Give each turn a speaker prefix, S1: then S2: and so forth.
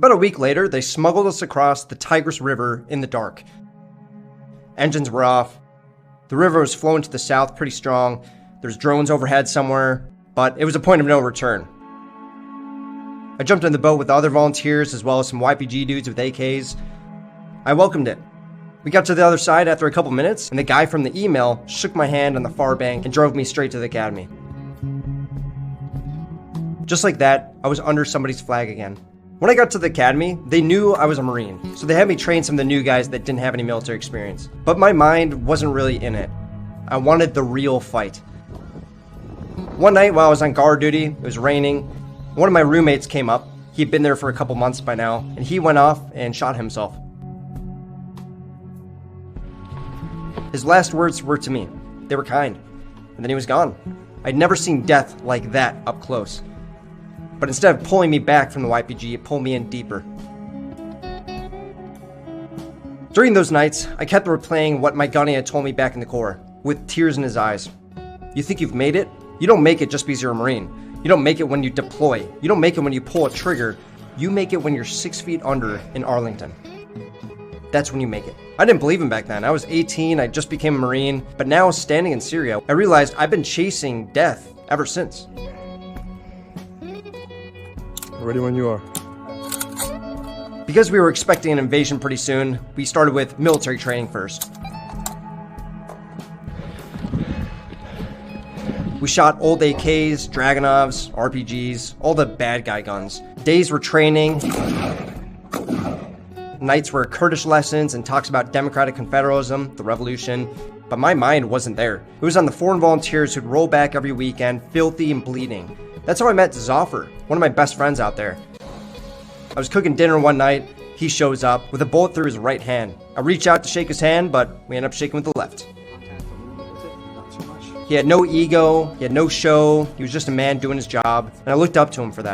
S1: About a week later, they smuggled us across the Tigris River in the dark. Engines were off. The river was flowing to the south pretty strong. There's drones overhead somewhere, but it was a point of no return. I jumped in the boat with other volunteers as well as some YPG dudes with AKs. I welcomed it. We got to the other side after a couple minutes, and the guy from the email shook my hand on the far bank and drove me straight to the academy. Just like that, I was under somebody's flag again. When I got to the academy, they knew I was a Marine, so they had me train some of the new guys that didn't have any military experience. But my mind wasn't really in it. I wanted the real fight. One night while I was on guard duty, it was raining, one of my roommates came up. He'd been there for a couple months by now, and he went off and shot himself. His last words were to me. They were kind, and then he was gone. I'd never seen death like that up close. But instead of pulling me back from the YPG, it pulled me in deeper. During those nights, I kept replaying what my gunny had told me back in the Corps, with tears in his eyes. You think you've made it? You don't make it just because you're a Marine. You don't make it when you deploy. You don't make it when you pull a trigger. You make it when you're 6 feet under in Arlington. That's when you make it. I didn't believe him back then. I was 18, I just became a Marine, but now standing in Syria, I realized I've been chasing death ever since.
S2: Ready when you are.
S1: Because we were expecting an invasion pretty soon, we started with military training first. We shot old AKs, Dragunovs, RPGs, all the bad guy guns. Days were training. Nights were Kurdish lessons and talks about democratic confederalism, the revolution. But my mind wasn't there. It was on the foreign volunteers who'd roll back every weekend, filthy and bleeding. That's how I met Zoffer, one of my best friends out there. I was cooking dinner one night. He shows up with a bullet through his right hand. I reach out to shake his hand, but we end up shaking with the left. He had no ego, he had no show, he was just a man doing his job, and I looked up to him for that.